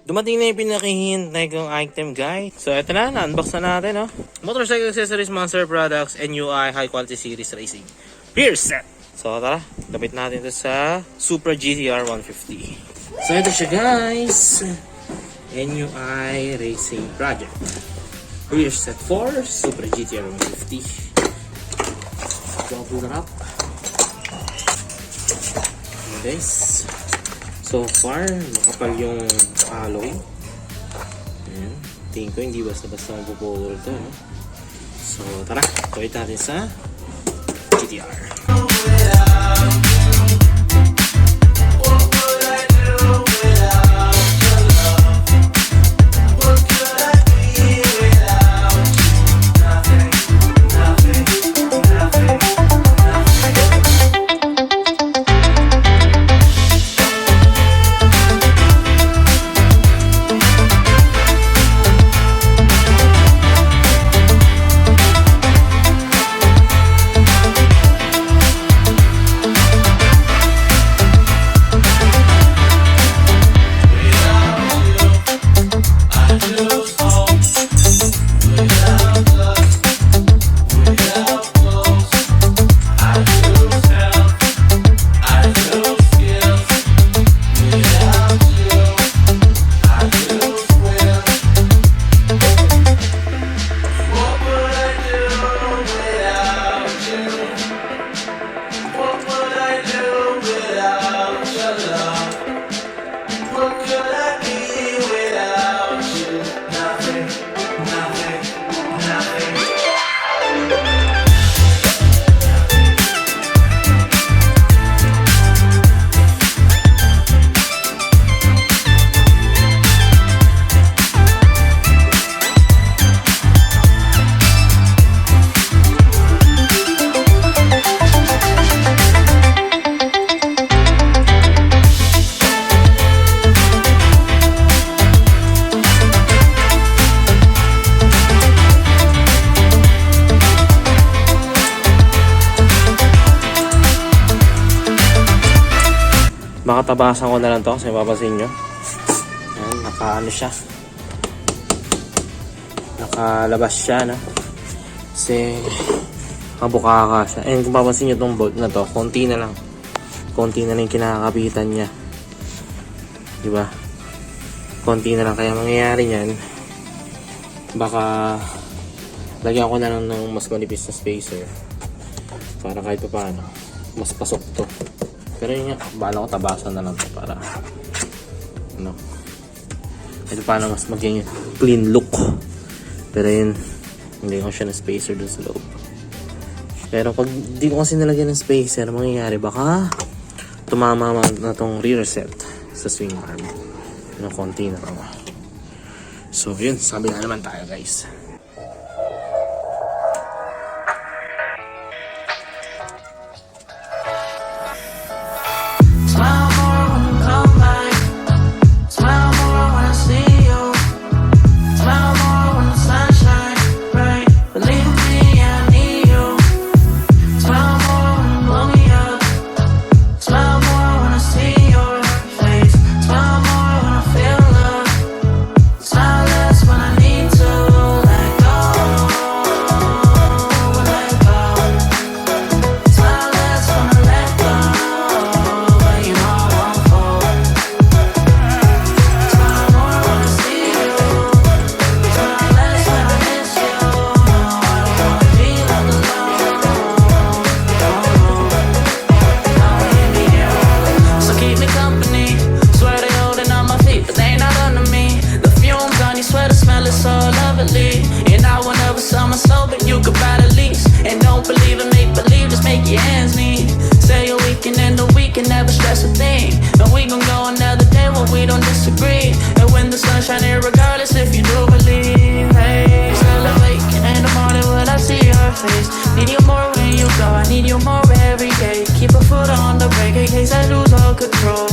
Dumating na yung pinakihintay kong item, guys. So, ito na. Na-unbox na natin, no? Motorcycle Accessories Monster Products NUI High Quality Series Racing Rear Set. So, tara. Kapit natin ito sa Supra GTR 150. So, ito siya, guys. NUI Racing Project. Rear Set 4 Supra GTR 150. Double wrap. Okay, guys. So far, makapal yung alloy. Ayan. Tingin ko hindi basta-basta mapupulol ito. No? So tara, tuloy natin sa GTR. Makatabasan ko na lang to kasi mapapansin nyo. Ayan, naka-ano siya. Nakalabas siya, no? Kasi kabukaka siya. And kung mapapansin nyo itong bolt na to, konti na lang. Konti na lang yung kinakapitan niya. Diba? Konti na lang. Kaya mangyayari niyan, baka lagyan ko na lang ng mas manipis na spacer para kahit pa paano mas pasok to. Pero yun nga, bahala ko tabasan na lang to para ano, ito paano mas maging clean look. Pero yun, hindi ko siya na spacer dun sa loob. Pero pag di ko kasi nalagyan ng spacer, mangyayari baka tumama na tong rear set sa swing arm. Yung konti na lang. So yun, sabi na naman tayo, guys. Shining regardless if you do believe. Hey, celebrate in the morning when I see your face. Need you more when you go, I need you more every day. Keep a foot on the brake in case I lose all control.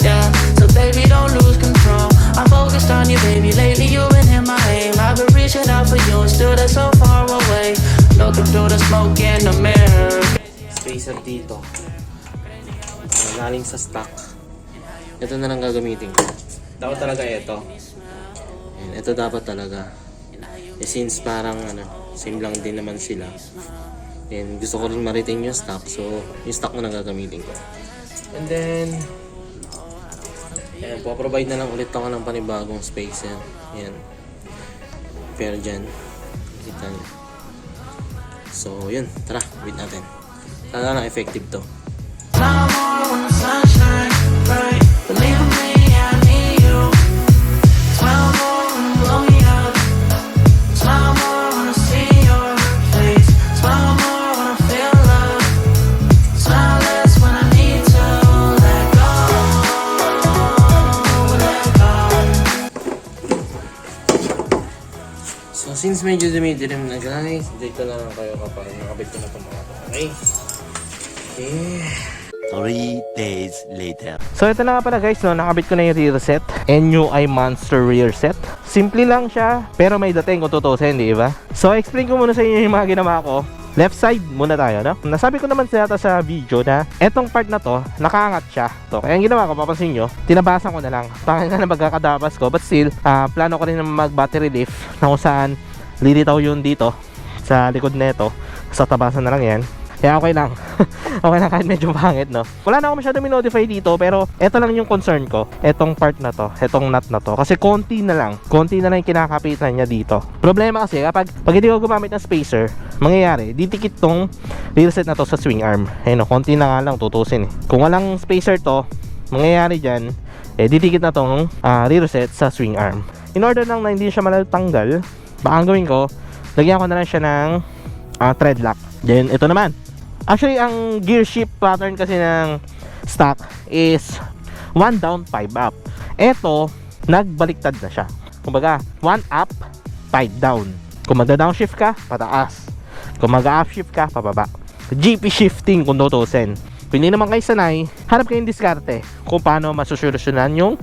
Yeah, so baby don't lose control. I'm focused on you, baby. Lately you've been in my aim. I've been reaching out for you and still that's so far away. Looking through the smoke in the mirror. Spacer dito. Galing sa stock. Ito na lang gagamitin ko. dapat talaga ito. Ayan, ito dapat talaga. Since parang same lang din naman sila. And gusto ko rin ma-retain yung stock. So, yung stock mo na gagamitin ko. And then, ayan, po-provide na lang ulit ako ng panibagong space yan. Ayan. Pero dyan, kita nyo. So, yun. Tara, wait natin. Sana lang effective to. Smile more when the sun shines bright. Believe me, I need you. Smile more when you blow me up. Smile more when I see your face. Smile more when I feel love. Smile less when I need to let go. Let go. So, since medyo dumidilim na guys, dito na lang kayo kapag nakabit ko na itong mga to. Okay? Okay. 3 days later. So ito na nga pala guys, no, nakabit ko na yung rear set. NUI Monster rear set. Simple lang siya, pero may dating kung tutusin, di ba? So explain ko muna sa inyo yung mga ginawa ko. Left side muna tayo, no? Nasabi ko naman sa video na etong part na to, nakaangat siya. To. Kaya ang ginawa ko, papansin nyo, tinabasan ko na lang. Pangin nga na magkakadabas ko, but still, plano ko rin na mag battery lift na kung saan lilitaw yun dito sa likod neto. Sa tabasan na lang yan. Kaya okay lang. Okay lang kahit medyo pangit, no? Wala na ako masyado minodify dito, pero eto lang yung concern ko. Etong part na to, etong nut na to. Kasi konti na lang yung kinakapitan niya dito. Problema kasi kapag hindi ko gumamit ng spacer, mangyayari, didikit tong rear set na to sa swing arm. Ayun, no, konti na nga lang tutusin eh. Kung walang spacer to, mangyayari dyan, didikit na tong rear set sa swing arm. In order lang na hindi siya malatanggal, baka ang gawin ko, lagyan ko na lang siya ng thread lock. Then ito naman. Actually, ang gear shift pattern kasi ng stock is 1 down, 5 up. Ito, nagbaliktad na siya. Kumbaga, 1 up, 5 down. Kung magda-downshift ka, pataas. Kung mag-upshift ka, pababa. GP shifting kung tutusin. Kung hindi naman kayo sanay, hanap kayong diskarte kung paano masusolusyonan yung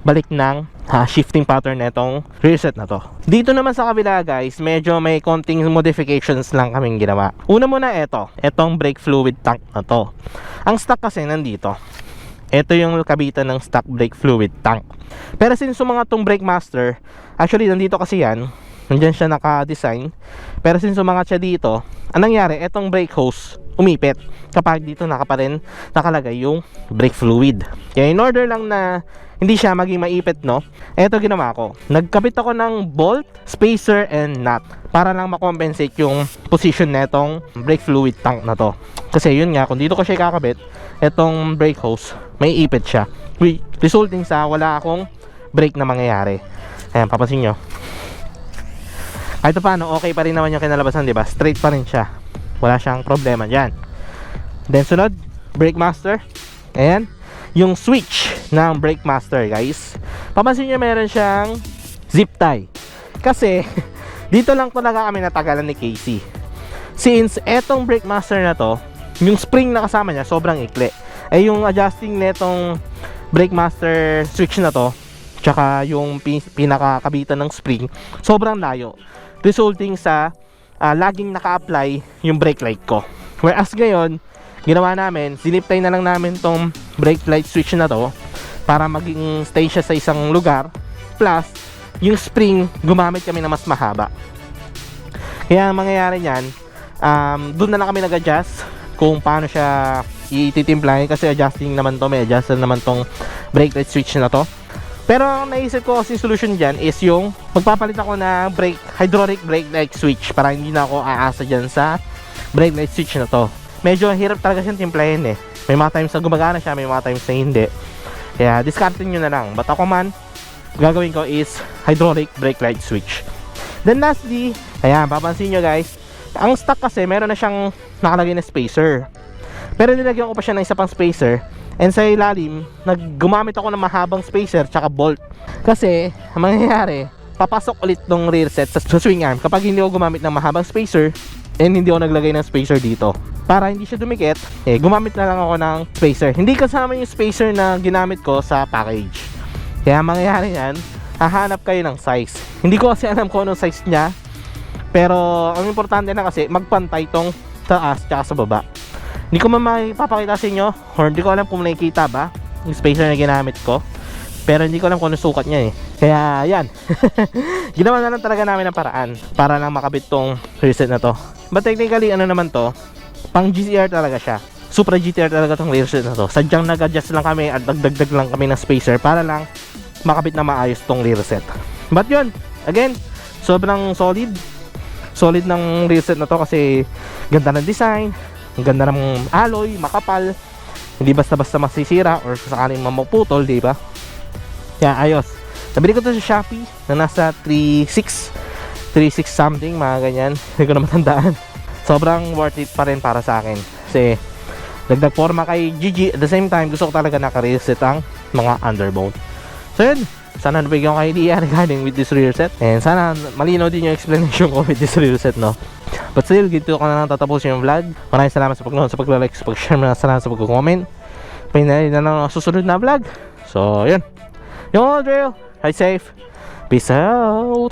balik ng shifting pattern na itong reset na to. Dito naman sa kabila guys, medyo may konting modifications lang kaming ginawa. Una muna etong brake fluid tank na to. Ang stock kasi nandito. Ito yung kabitan ng stock brake fluid tank. Pero since mga tong Brake Master, actually nandito kasi yan, nandyan siya naka-design. Pero since sumangat siya dito, anong nangyari, etong brake hose umipit kapag dito nakalagay yung brake fluid. Kaya in order lang na hindi siya maging maipit, no, eto ginawa ko, nagkabit ako ng bolt, spacer, and nut para lang makompensate yung position na itong brake fluid tank na to. Kasi yun nga, kung dito ko siya kakabit, etong brake hose may ipit siya, resulting sa wala akong brake na mangyayari. Ayan, papansin nyo, kahit paano okay pa rin naman yung kinalabasan, diba? Straight pa rin siya, wala siyang problema dyan. Then sunod, Brake Master. Ayan, yung switch ng Brake Master guys, papansin nyo meron siyang zip tie. Kasi dito lang talaga kami natagalan ni Casey. Since etong Brake Master na to, yung spring na kasama niya sobrang ikli. Yung adjusting netong Brake Master switch na to, tsaka yung pinakakabitan ng spring, sobrang layo, resulting sa laging naka-apply yung brake light ko. Whereas ngayon, ginawa namin, siniptay na lang namin tong brake light switch na to para maging stay siya sa isang lugar. Plus, yung spring, gumamit kami na mas mahaba. Kaya ang mangyayari niyan, doon na lang kami nag-adjust kung paano siya ititimplahin. Kasi adjusting naman to, may adjustan naman tong brake light switch na to. Pero ang naisip ko kasi solution dyan is yung magpapalit ako na hydraulic brake light switch para hindi na ako aasa dyan sa brake light switch na to. Medyo hirap talaga siyang timplahin eh. May mga times na gumagana siya, may mga times na hindi. Kaya discarding nyo na lang. But ako man, gagawin ko is hydraulic brake light switch. Then lastly, ayan, papansin nyo guys, ang stock kasi meron na siyang nakalagay na spacer. Pero nilagyan ko pa siya ng isa pang spacer. And sa ilalim, gumamit ako ng mahabang spacer tsaka bolt. Kasi, ang mangyayari, papasok ulit ng rear set sa swing arm kapag hindi ako gumamit ng mahabang spacer and hindi ako naglagay ng spacer dito. Para hindi siya dumikit, gumamit na lang ako ng spacer. Hindi kasama yung spacer na ginamit ko sa package. Kaya ang mangyayari yan, hahanap kayo ng size. Hindi ko kasi alam kung anong size niya, pero ang importante na kasi magpantay tong taas tsaka sa baba. Hindi ko mamapapakita sa inyo, or hindi ko alam kung nakikita ba yung spacer na ginamit ko. Pero hindi ko alam kung ano sukat niya eh. Kaya yan. Ginawa na lang talaga namin ng paraan para lang makabit tong rear set na to. But technically ano naman to, pang GTR talaga siya. Supra GTR talaga tong rear set na to. Sadyang nag-adjust lang kami at dagdag lang kami ng spacer para lang makabit na maayos tong rear set. But yun, again, sobrang solid. Solid ng rear set na to kasi ganda ng design, ganda ng alloy, makapal. Hindi basta-basta masisira or sakaling mamaputol, di ba? Kaya ayos. Nabili ko to sa Shopee na nasa 3.6 something, mga ganyan. Hindi ko na matandaan. Sobrang worth it pa rin para sa akin. Kasi dagdag forma kay Gigi. At the same time, gusto ko talaga naka-reset ang mga underbone. So yun. Sana nabigyan ko kayo idea regarding with this rear set. And sana malinaw din yung explanation ko with this rear set, no? But still, dito ko na lang tatapusin yung vlog. Maraming salamat sa pag-nood, sa pag-like, sa pag-share, salamat sa pag-comment. Pinali na lang ang susunod na vlog. So yun. Yung all drill. Ride safe. Peace out.